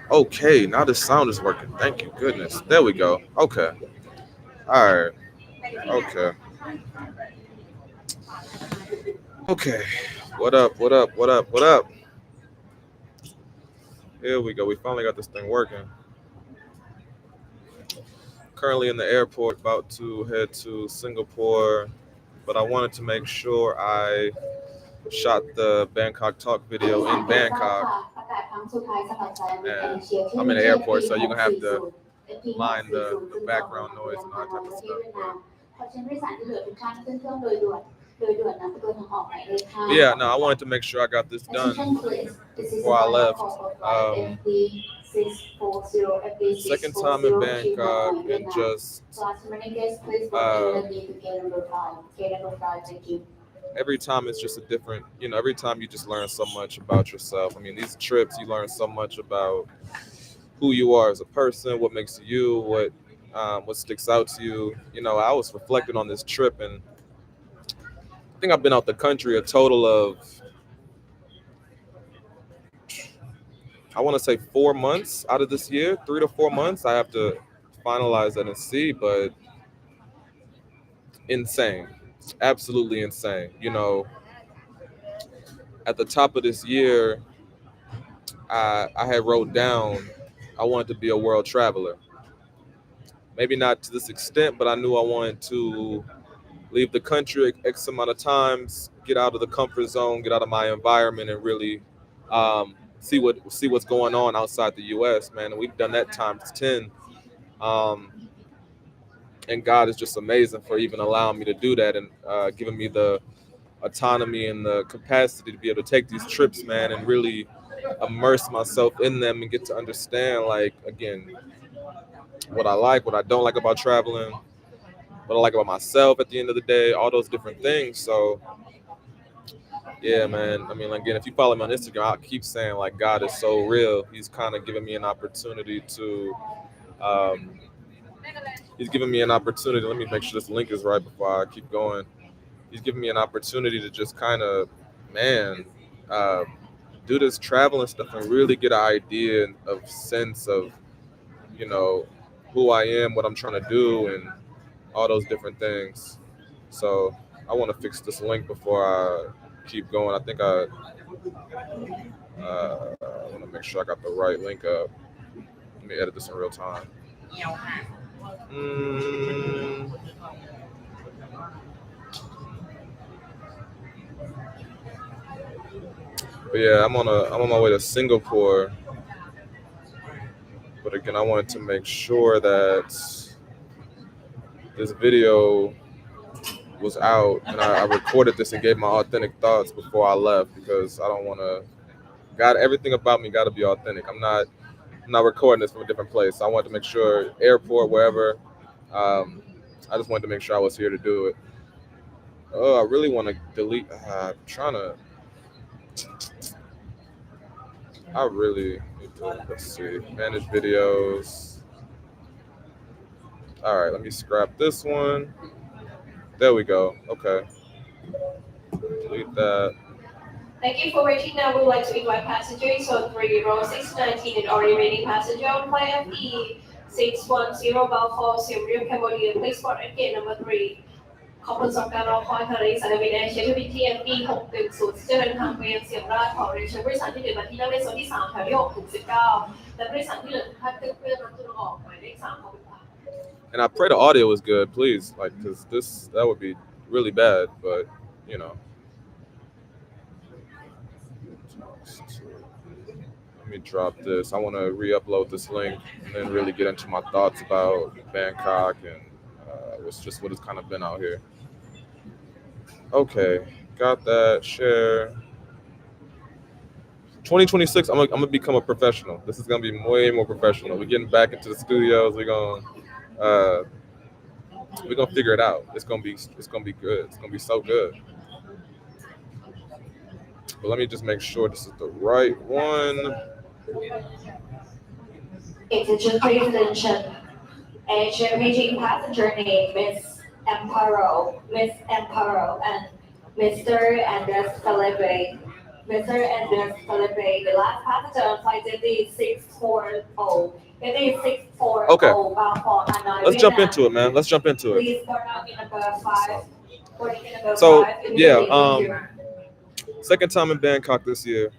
Okay, now the sound is working. Thank you, goodness. There we go. Okay. All right. Okay. Okay. What up? What up? What up? What up? Here we go. We finally got this thing working. Currently in the airport, about to head to Singapore, but I wanted to make sure I shot the Bangkok Talk video in Bangkok. And I'm in the airport, so you're gonna have to mind the background noise and all that type of stuff. But yeah, no, I wanted to make sure I got this done before I left. Second time in Bangkok, and just every time it's just a different, every time you just learn so much about yourself. I mean, these trips, you learn so much about who you are as a person, what makes you, what sticks out to you. I was reflecting on this trip, and I think I've been out the country a total of, I want to say 4 months out of this year, 3 to 4 months. I have to finalize that and see, but insane, absolutely insane. At the top of this year, I had wrote down I wanted to be a world traveler. Maybe not to this extent, but I knew I wanted to leave the country X amount of times, get out of the comfort zone, get out of my environment, and really see what's going on outside the U.S. Man, and we've done that times 10. Um, and God is just amazing for even allowing me to do that, and giving me the autonomy and the capacity to be able to take these trips, man, and really immerse myself in them and get to understand, like, again, what I like, what I don't like about traveling, what I like about myself at the end of the day, all those different things. So yeah, man. I mean, again, if you follow me on Instagram, I keep saying, like, God is so real. He's kind of giving me an opportunity to um, he's giving me an opportunity. Let me make sure this link is right before I keep going. He's giving me an opportunity to just kind of, man, uh, do this traveling stuff and really get an idea of sense of, you know, who I am, what I'm trying to do, and all those different things. So I want to fix this link before I keep going. I think I want to make sure I got the right link up. Let me edit this in real time. Mm, but yeah, I'm on my way to Singapore. But again, I wanted to make sure that this video was out, and I recorded this and gave my authentic thoughts before I left, because I don't want to. Got everything about me got to be authentic. I'm not recording this from a different place. I wanted to make sure, airport, wherever. Um, I just wanted to make sure I was here to do it. Oh, I really want to delete. I'm trying to. I really need to. Let's see. Manage videos. All right, let me scrap this one. There we go. Okay. Delete that. Thank you for waiting. Now we would like to invite passengers on 3 row 619 and all remaining passenger on flight FE 610 bound for Siem Reap, Cambodia. Please board at gate number 3. ขอบคุณสำหรับการรอคอยค่ะในสายการบินแอร์เอเชียทวีป TFE 610จะเดินทางไปยังเสียมราชขอเรียนเชิญผู้โดยสารที่เหลือมาที่นั่งในโซนที่ 3 แถวที่ 6 ถึง 19 และผู้โดยสารที่เหลือทุกท่านขึ้นเครื่องรถตู้ออกหมายเลข 3 ขอบคุณค่ะ And I pray the audio is good, please, like, because that would be really bad, but you know. Let me drop this. I want to re-upload this link and then really get into my thoughts about Bangkok and what's just what it's kind of been out here. Okay, got that. Share. 2026, I'm gonna become a professional. This is gonna be way more professional. We're getting back into the studios. We're gonna figure it out. It's gonna be good. It's gonna be so good. But let me just make sure this is the right one. Attention please, attention. Asia meeting passenger name Miss Amparo, and Mr. Anders Felipe. Mr. and Ms. Felipe, the last passenger on flight MD640, Okay, bound for Hanoi, let's jump Vietnam. into it, man. Let's jump into it. Please board now in number 5, boarding in number So 5 yeah, immediately. Thank you. second time in Bangkok this year.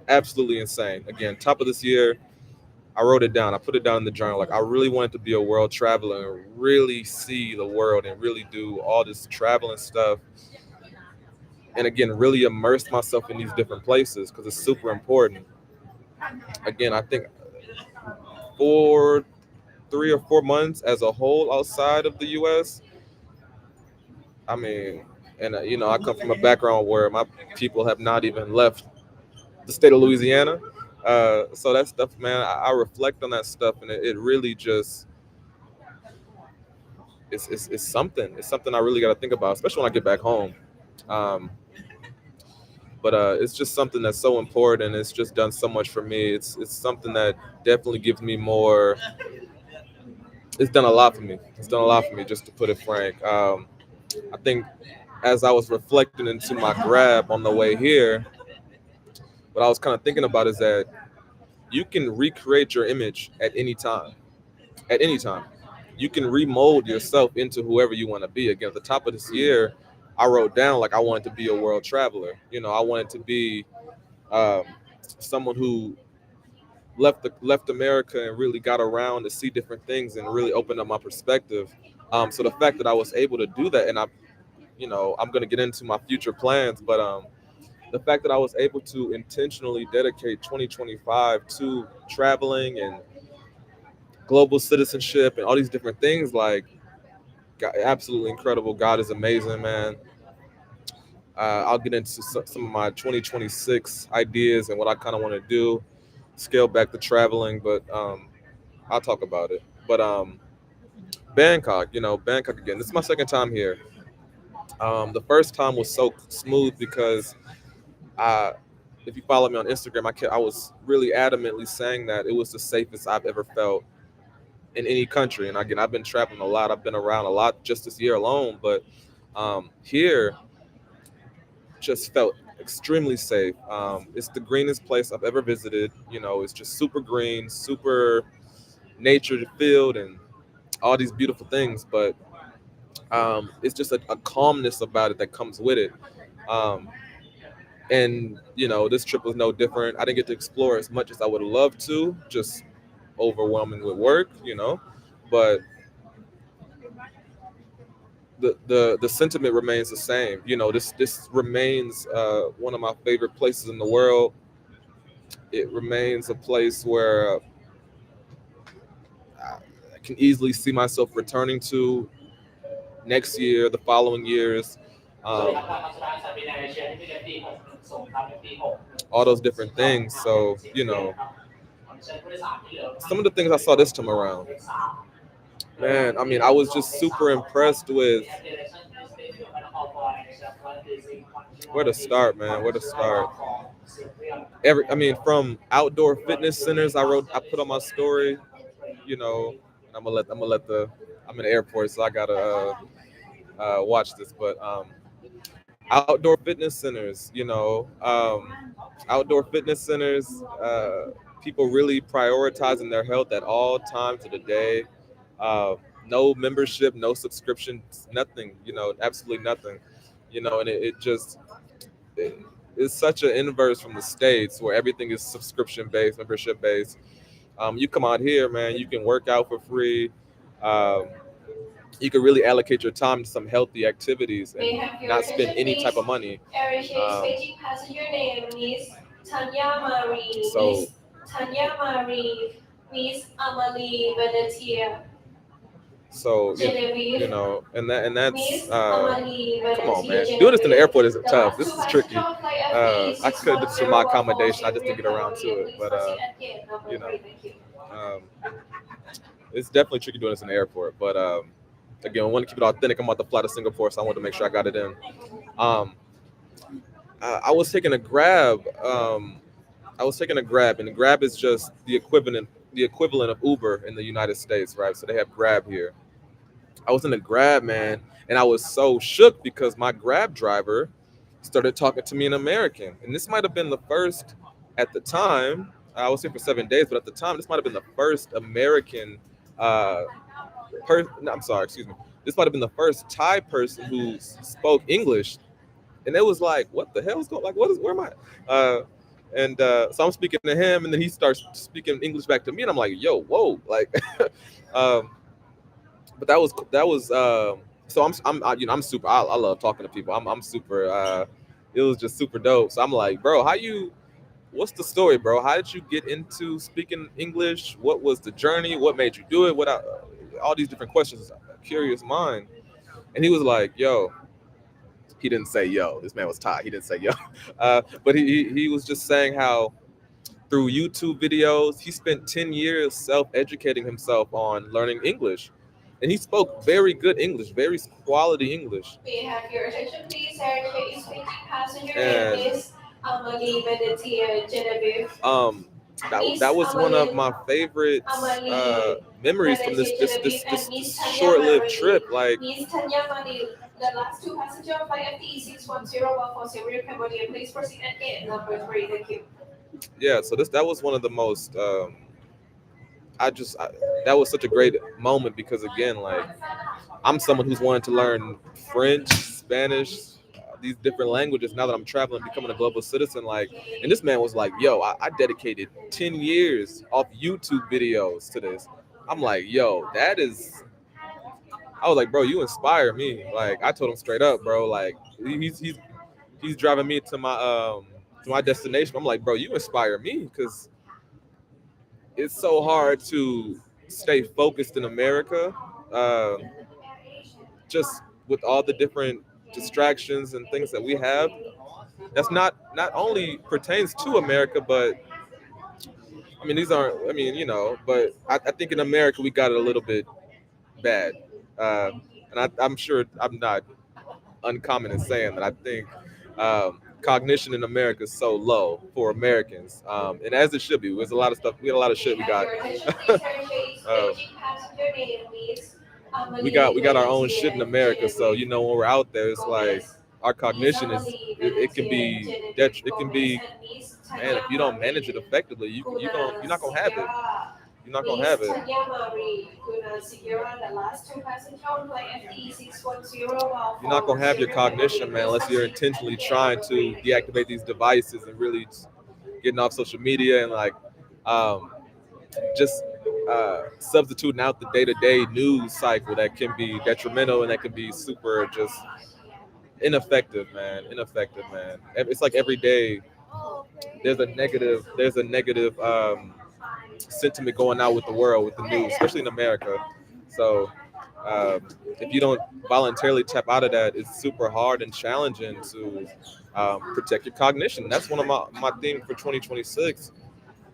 Absolutely insane. Again, top of this year, I wrote it down. I put it down in the journal. Like I really wanted to be a world traveler and really see the world and really do all this traveling stuff. And again, really immerse myself in these different places because it's super important. Again, I think for 3 or 4 months as a whole outside of the U.S. I mean, and I come from a background where my people have not even left the state of Louisiana. So that stuff, man, I reflect on that stuff, and it really just it's something. It's something I really got to think about, especially when I get back home. Um, but it's just something that's so important. It's just done so much for me. It's something that definitely gives me more. It's done a lot for me. It's done a lot for me, just to put it frank. I think as I was reflecting into my grab on the way here, what I was kind of thinking about is that you can recreate your image at any time. At any time, you can remold yourself into whoever you want to be. Again, at the top of this year, I wrote down like I wanted to be a world traveler. I wanted to be um, someone who left America and really got around to see different things and really opened up my perspective. So the fact that I was able to do that, and I'm going to get into my future plans, but the fact that I was able to intentionally dedicate 2025 to traveling and global citizenship and all these different things, like, God, absolutely incredible. God is amazing, man. I'll get into some of my 2026 ideas and what I kind of want to do, scale back the traveling, but I'll talk about it. But Bangkok, Bangkok again. This is my second time here. The first time was so smooth because I, if you follow me on Instagram, I was really adamantly saying that it was the safest I've ever felt in any country. And again, I've been traveling a lot. I've been around a lot just this year alone, but here just felt extremely safe. It's the greenest place I've ever visited. It's just super green, super nature filled, and all these beautiful things. But it's just a calmness about it that comes with it. Um, and this trip was no different. I didn't get to explore as much as I would love to, just overwhelming with work. But the sentiment remains the same. This remains one of my favorite places in the world. It remains a place where I can easily see myself returning to next year, the following years, um, all those different things. So some of the things I saw this time around, man. I mean, I was just super impressed with where to start, man. Where to start? I mean, from outdoor fitness centers, I put on my story. You know, I'm gonna let the I'm in the airport, so I gotta watch this. But outdoor fitness centers, outdoor fitness centers, people really prioritizing their health at all times of the day. Uh, no membership, no subscription, nothing. Absolutely nothing. And it just it, it's such an inverse from the states where everything is subscription based, membership based. You come out here, man, you can work out for free. Um, you can really allocate your time to some healthy activities May and I have your not spend attention, any type please? of money. Air Um, staging passenger name, Miss Tanya Marie, so Miss Tanya Marie, Miss Amalie Venetia, so Genevieve, and that's Miss Amalie come on, Venetia, man. Doing this in the Genevieve. airport is The tough. last This two is tricky. passenger on flight FE I could have did this for my 61014 accommodation. I just Siem didn't Reap, get around to Cambodia. it. Please But proceed at gate you number know, 3. Thank you. um, it's definitely tricky doing this in the airport. But again, I want to keep it authentic. I'm about to fly to Singapore, so I wanted to make sure I got it in. Um, I was taking a Grab. I was taking a Grab, and the Grab is just the equivalent of Uber in the United States, right? So they have Grab here. I was in a Grab, man, and I was so shook because my Grab driver, started talking to me in American. And this might have been the first, at the time, I was here for 7 days, but at the time, this might have been the first American, uh, no, I'm sorry, excuse me. This might have been the first Thai person who spoke English. And it was like, what the hell is going, like, where am I? So I'm speaking to him, and then he starts speaking English back to me, and I'm like, yo, whoa, like, um, but so I'm super. I love talking to people. I'm super. It was just super dope. So I'm like, bro, what's the story, bro? How did you get into speaking English? What was the journey? What made you do it? All these different questions, curious mind. And he was like, yo, he didn't say yo. This man was Thai. He didn't say yo, but he was just saying how through YouTube videos he spent 10 years self-educating himself on learning English, and he spoke very good English, very quality English. May I have your attention, please? Our today's waiting passenger name And is Amalie Venetia Genevieve. that Miss was one of Amalie, my favorite Amalie memories from Venetia Genevieve and Miss this Tanya short-lived Marie. trip. Like, Miss Tanya Marie, the last two passenger of flight FT 610 Seoul, Cambodia. Please proceed at gate number 3. Thank you. yeah, so that was one of the most. That was such a great moment because again, like, I'm someone who's wanted to learn French, Spanish, these different languages now that I'm traveling, becoming a global citizen. Like, and this man was like, "Yo, I dedicated 10 years off YouTube videos to this." I'm like, "Yo, that is." I was like, "Bro, you inspire me." Like, I told him straight up, bro. Like, he's driving me to my destination. I'm like, "Bro, you inspire me because it's so hard to stay focused in America." Uh, just with all the different distractions and things that we have, that's not only pertains to America, but I mean these aren't, I mean, but I think in America we got it a little bit bad, uh, and I'm sure I'm not uncommon in saying that. I think cognition in America is so low for Americans, and as it should be. There's a lot of stuff. We got a lot of shit. May I have your attention, please? Our today's Um, waiting passenger name is we Amalie got our own shit in Venetia America. So Genevieve when we're out there, it's like Gomez. our Miss cognition is Amalie it can Venetia be Genevieve it can Gomez be, and Miss man, if Tanya you don't manage it Marie effectively, you're not gonna have it. Gunasigira. You're not gonna Miss have it. Tanya Marie Gunasigira, the last two passengers on flight FE 610 while You're not for gonna have your Sierra Cambodia. cognition, man, Please unless you're proceed intentionally at gate trying number to 3. Thank you. deactivate these devices and really getting off social media and like um, just substituting out the day-to-day news cycle that can be detrimental and that can be super just ineffective, man. Ineffective, man. It's like every day there's a negative sentiment going out with the world, with the news, especially in America. So um, if you don't voluntarily tap out of that, it's super hard and challenging to protect your cognition. That's one of my theme for 2026.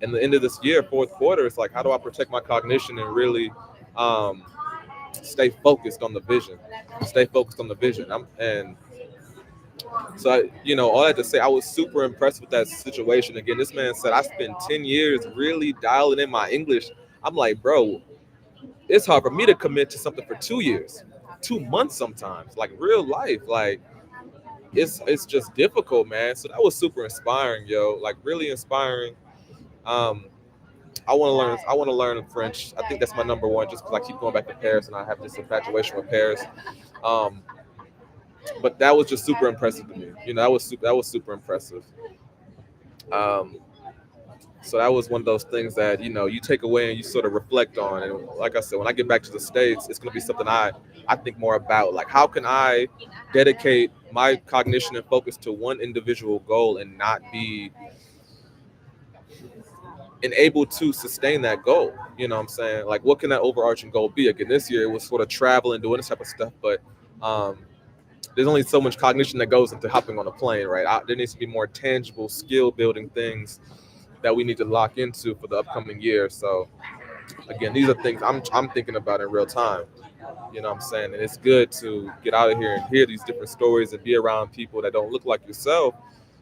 And the end of this year, fourth quarter, it's like, how do I protect my cognition and really um, stay focused on the vision? Stay focused on the vision. And so, all that to say, I was super impressed with that situation. Again, this man said, I spent 10 years really dialing in my English. I'm like, bro, it's hard for me to commit to something for 2 years, 2 months sometimes, like real life. Like, it's just difficult, man. So that was super inspiring, yo. Like, really inspiring. Um, I want to learn French. I think that's my number one, just because I keep going back to Paris and I have this infatuation with Paris. Um, but that was just super impressive to me. That was super impressive. Um, so that was one of those things that you take away and you sort of reflect on. And like I said, when I get back to the States, it's going to be something I think more about. Like, how can I dedicate my cognition and focus to one individual goal and not be and able to sustain that goal? You know what I'm saying? Like, what can that overarching goal be? Again, this year it was sort of travel and doing this type of stuff, but um, there's only so much cognition that goes into hopping on a plane, right? There needs to be more tangible skill building things that we need to lock into for the upcoming year. So again, these are things I'm thinking about in real time. You know what I'm saying? And it's good to get out of here and hear these different stories and be around people that don't look like yourself,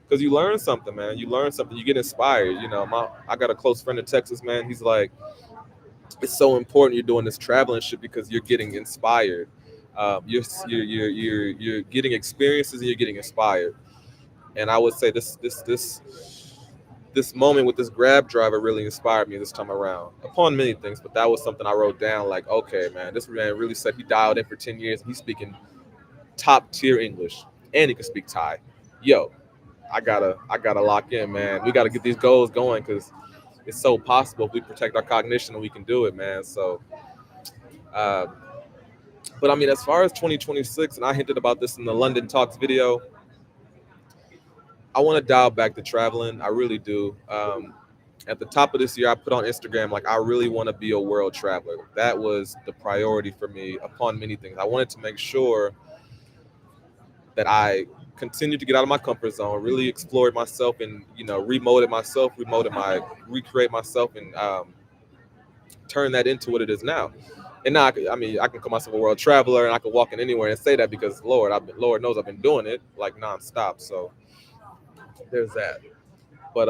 because you learn something, man. You learn something. You get inspired. I got a close friend in Texas, man. He's like, it's so important you're doing this traveling shit because you're getting inspired. You're getting experiences and you're getting inspired. And I would say this moment with this Grab driver really inspired me this time around. Upon many things, but that was something I wrote down. Like, okay, man, this man really said he dialed in for 10 years and he's speaking top tier English and he can speak Thai. Yo, I gotta lock in, man. We gotta get these goals going because it's so possible if we protect our cognition and we can do it, man. So, uh, but I mean, as far as 2026, and I hinted about this in the London Talks video, I want to dial back to traveling. I really do. At the top of this year, I put on Instagram like I really want to be a world traveler. That was the priority for me upon many things. I wanted to make sure that I continued to get out of my comfort zone, really explored myself, and remolded myself, recreate myself, and turn that into what it is now. And now, I mean, I can call myself a world traveler, and I can walk in anywhere and say that because Lord knows I've been doing it like nonstop. So there's that. But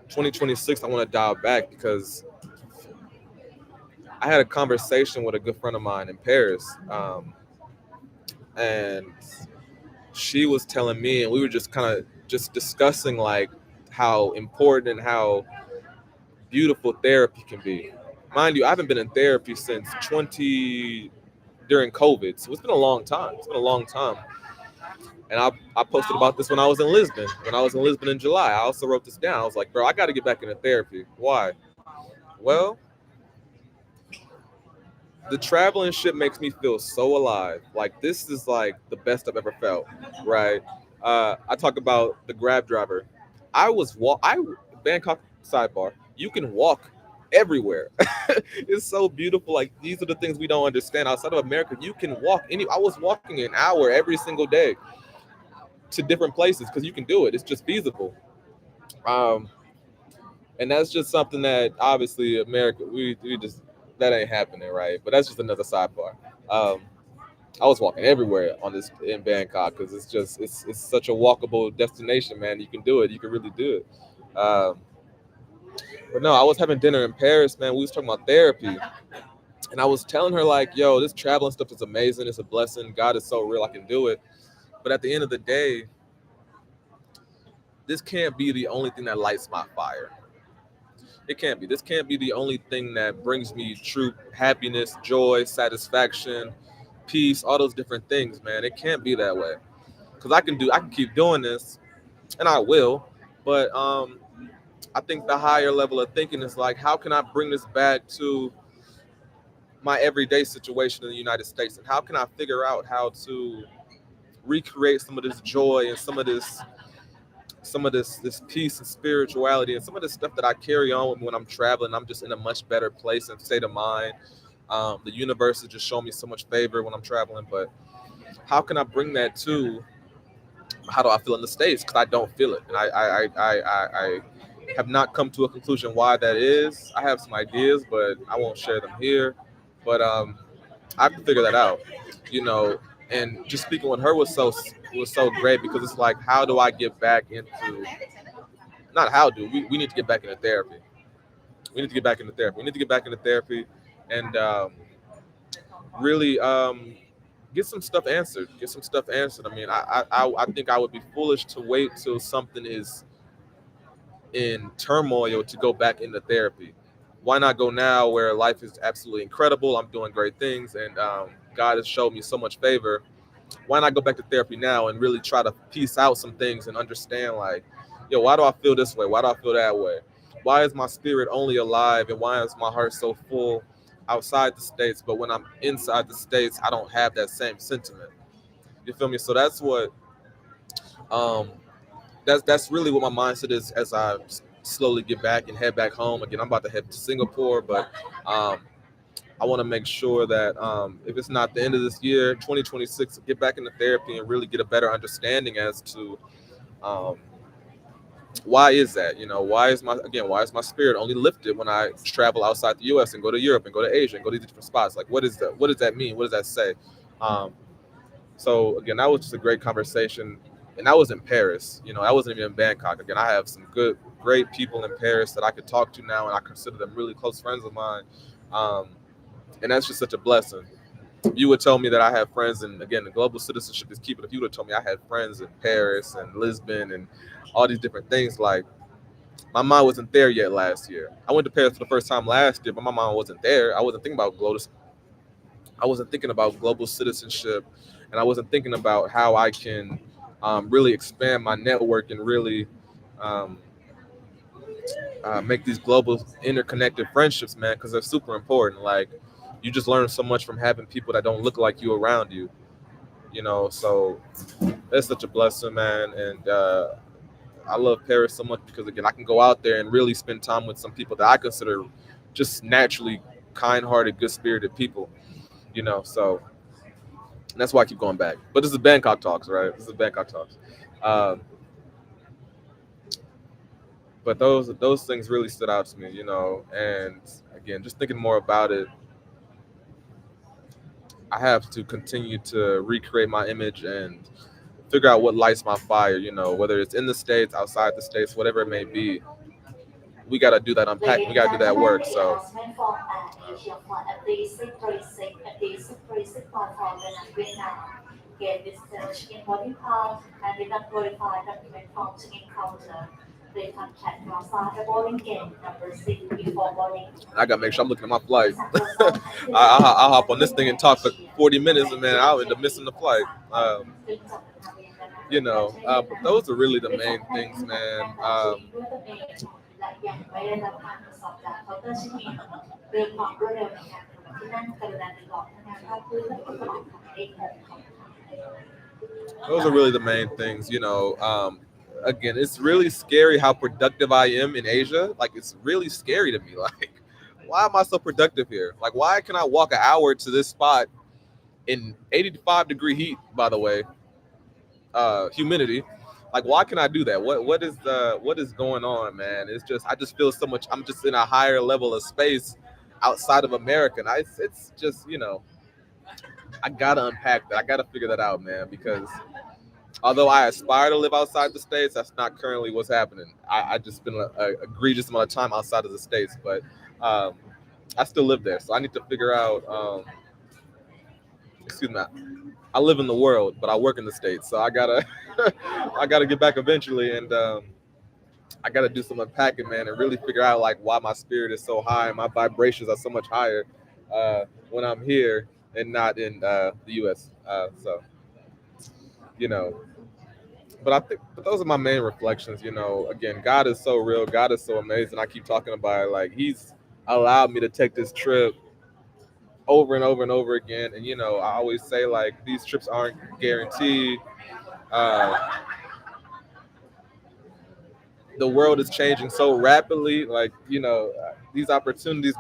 2026, I want to dial back because I had a conversation with a good friend of mine in Paris, and she was telling me, and we were just kind of just discussing like how important and how beautiful therapy can be. Mind you, I haven't been in therapy since 20 during COVID, so it's been a long time. It's been a long time, and I posted about this when I was in Lisbon. When I was in Lisbon in July, I also wrote this down. I was like, bro, I got to get back into therapy. Why? Well, the traveling shit makes me feel so alive. Like this is like the best I've ever felt, right? I talk about the Grab driver. I Bangkok sidebar. You can walk everywhere. It's so beautiful. Like these are the things we don't understand outside of America. You can walk any. I was walking an hour every single day to different places because you can do it. It's just feasible. Um, and that's just something that obviously America we just that ain't happening, right? But that's just another sidebar. Um, I was walking everywhere on this in Bangkok because it's such a walkable destination, man. You can do it. You can really do it. But no, I was having dinner in Paris, man. We was talking about therapy, and I was telling her like, yo, this traveling stuff is amazing. It's a blessing. God is so real. I can do it. But at the end of the day, this can't be the only thing that lights my fire. It can't be. This can't be the only thing that brings me true happiness, joy, satisfaction, peace, all those different things, man. It can't be that way. Cause I can keep doing this, and I will. But I think the higher level of thinking is like, how can I bring this back to my everyday situation in the United States, and how can I figure out how to recreate some of this joy and some of this peace and spirituality and some of the stuff that I carry on with me when I'm traveling. I'm just in a much better place and state of mind. The universe is just showing me so much favor when I'm traveling. But how can I bring that to how do I feel in the States? Because I don't feel it, and I have not come to a conclusion why that is. I have some ideas, but I won't share them here. But I have to figure that out, you know. And just speaking with her was so great because it's like, how do I get back into not how do we need to get back into therapy. We need to get back into therapy. We need to get back into therapy and really get some stuff answered. Get some stuff answered. I mean, I think I would be foolish to wait till something is in turmoil to go back into therapy. Why not go now where life is absolutely incredible? I'm doing great things, and God has showed me so much favor. Why not go back to therapy now and really try to piece out some things and understand, like, yo, why do I feel this way? Why do I feel that way? Why is my spirit only alive, and why is my heart so full outside the States, but when I'm inside the States, I don't have that same sentiment? You feel me? So um, that's really what my mindset is as I slowly get back and head back home. Again, I'm about to head to Singapore, but um, I want to make sure that if it's not the end of this year, 2026, get back into therapy and really get a better understanding as to um, why is that? Why is my spirit only lifted when I travel outside the U.S. and go to Europe and go to Asia and go to these different spots? Like, what is that? What does that mean? What does that say? Um, so again, that was just a great conversation, and I was in Paris. I wasn't even in Bangkok. Again, I have some great people in Paris that I could talk to now, and I consider them really close friends of mine. Um, and that's just such a blessing. you would tell me that I have friends, and again, the global citizenship is key. But if you would have told me I had friends in Paris and Lisbon and all these different things, like my mind wasn't there yet last year. I went to Paris for the first time last year, but my mind wasn't there. I wasn't thinking about global. I wasn't thinking about global citizenship, and I wasn't thinking about how I can really expand my network and really um, make these global interconnected friendships, man, because they're super important. Like you just learn so much from having people that don't look like you around you. So it's such a blessing, man. And I love Paris so much because again, I can go out there and really spend time with some people that I consider just naturally kind-hearted, good-spirited people. So and that's why I keep going back. But this is Bangkok Talks, right? This is Bangkok Talks. Um, but those things really stood out to me. And again, just thinking more about it, I have to continue to recreate my image and figure out what lights my fire. Whether it's in the states, outside the states, whatever it may be. We got to do that unpack. We got to do that work. So. Announcement from Asia Flight FD636 FD636 platform in Vietnam. Gate discharge in boarding house and did not verify document from check-in counter. Please contact Plaza at boarding gate number 6 before boarding. I gotta make sure I'm looking at my flight. I'll hop on this thing and talk for 40 minutes, and man, I'll end up missing the flight. But those are really the main things, man. และยังไม่ได้รับการตรวจสอบจากเคาน์เตอร์เช็คอินเรื่องความรวดเร็วในการกำหนดที่นั่งกรุณาติดต่อพนักงานภาคพื้นและกระเป๋าของเอกของ Those are really the main things. Again, it's really scary how productive I am in Asia. Like, it's really scary to me. Like, why am I so productive here? Like, why can I walk an hour to this spot in 85-degree heat, by the way, humidity? Like, why can I do that? What is going on, man? It's just I just feel so much. I'm just in a higher level of space outside of America. And it's just I gotta unpack that. I gotta figure that out, man. Because although I aspire to live outside the states, that's not currently what's happening. I just spend an egregious amount of time outside of the states, but um, I still live there, so I need to figure out. Excuse me. I live in the world, but I work in the states, so I gotta I gotta get back eventually, and I gotta do some unpacking, man, and really figure out like why my spirit is so high and my vibrations are so much higher when I'm here and not in the U.S. So you know, but those are my main reflections. Again, God is so real, God is so amazing. I keep talking about it, like He's allowed me to take this trip over and over and over again, and I always say like these trips aren't guaranteed. Uh, the world is changing so rapidly. Like these opportunities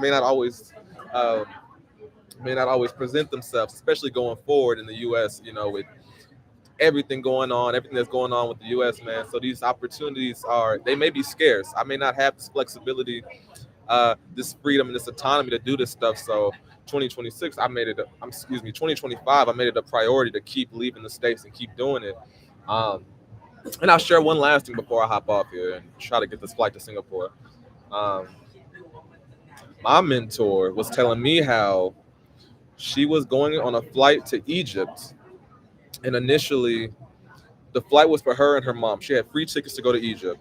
uh, may not always present themselves, especially going forward in the U.S. With everything going on, everything that's going on with the U.S. Man. So these opportunities they may be scarce. I may not have this flexibility, this freedom, and this autonomy to do this stuff. So 2026, 2025, I made it a priority to keep leaving the states and keep doing it. Um, and I'll share one last thing before I hop off here and try to get this flight to Singapore. Um, my mentor was telling me how she was going on a flight to Egypt, and initially the flight was for her and her mom. She had free tickets to go to Egypt,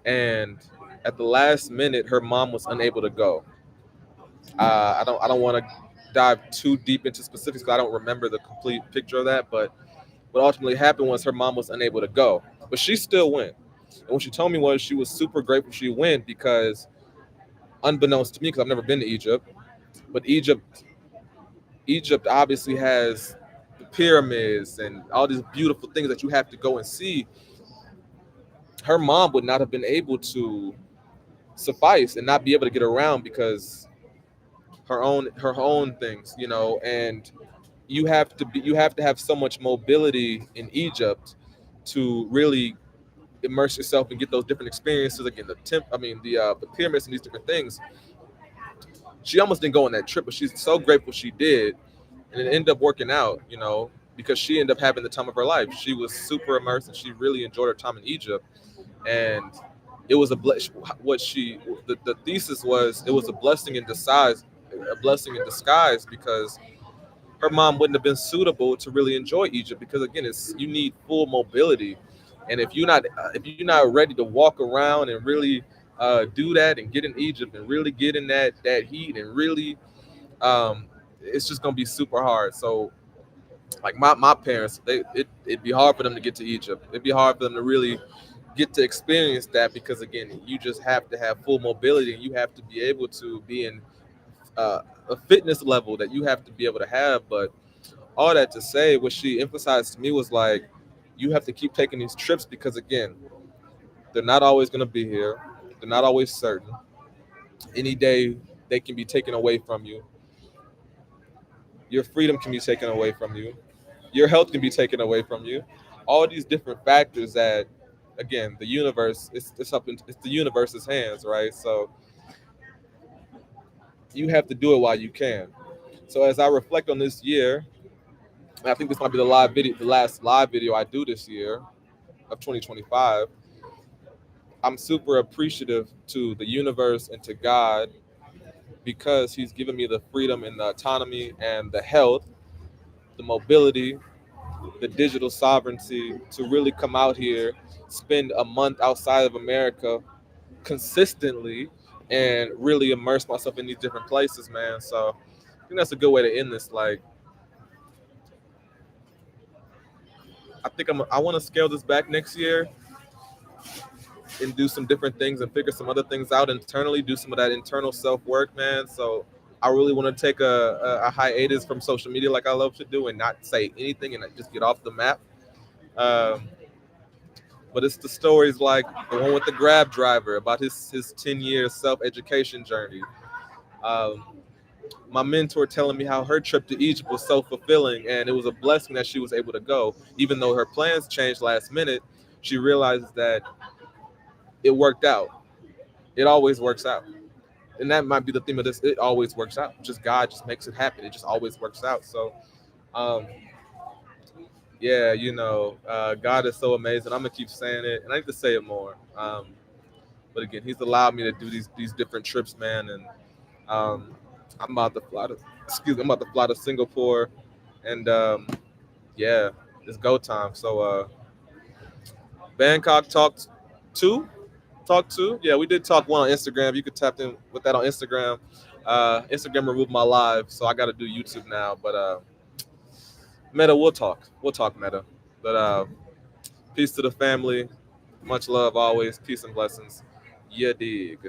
and at the last minute, her mom was unable to go. I don't want to dive too deep into specifics because I don't remember the complete picture of that. But what ultimately happened was her mom was unable to go, but she still went. And what she told me was she was super grateful she went because, unbeknownst to me, because I've never been to Egypt, but Egypt obviously has the pyramids and all these beautiful things that you have to go and see. Her mom would not have been able to suffice and not be able to get around because her own things, and you have to have so much mobility in Egypt to really immerse yourself and get those different experiences. Again, the pyramids and these different things. She almost didn't go on that trip, but she's so grateful she did, and it ended up working out. Because she ended up having the time of her life. She was super immersed, and she really enjoyed her time in Egypt. And it was the thesis was it was a blessing in disguise because her mom wouldn't have been suitable to really enjoy Egypt because again, it's you need full mobility, and if you're not ready to walk around and really do that and get in Egypt and really get in that heat and really it's just gonna be super hard. So like my parents, it'd be hard for them to get to Egypt. It'd be hard for them to really get to experience that because again, you just have to have full mobility and you have to be able to be in a fitness level that you have to be able to have. But all that to say, what she emphasized to me was like, you have to keep taking these trips because again, they're not always going to be here. They're not always certain. Any day they can be taken away from you. Your freedom can be taken away from you. Your health can be taken away from you. All these different factors that, again, the universe it's the universe's hands, right? So you have to do it while you can. So as I reflect on this year, and I think this might be the last live video I do this year of 2025. I'm super appreciative to the universe and to God because He's given me the freedom and the autonomy and the health, the mobility, the digital sovereignty to really come out here, spend a month outside of America consistently, and really immerse myself in these different places, man. So I think that's a good way to end this. Like, I want to scale this back next year and do some different things and figure some other things out internally, do some of that internal self work, man. So I really want to take a hiatus from social media like I love to do and not say anything and just get off the map. Um, but it's the stories like the one with the Grab driver about his 10 year self education journey. Um, my mentor telling me how her trip to Egypt was so fulfilling and it was a blessing that she was able to go, even though her plans changed last minute. She realizes that it worked out. It always works out, and that might be the theme of this. It always works out. Just God just makes it happen. It just always works out. So, um, yeah, God is so amazing. I'm gonna keep saying it, and I need to say it more. But again, He's allowed me to do these different trips, man, and um, I'm about to fly to I'm about to fly to Singapore, and yeah, it's go time. So Bangkok talk two. Yeah, we did talk one on Instagram. You could tap in with that on Instagram. Instagram removed my live, so I got to do YouTube now. But Meta, we'll talk. We'll talk Meta. But peace to the family. Much love always. Peace and blessings. Yeah, dig.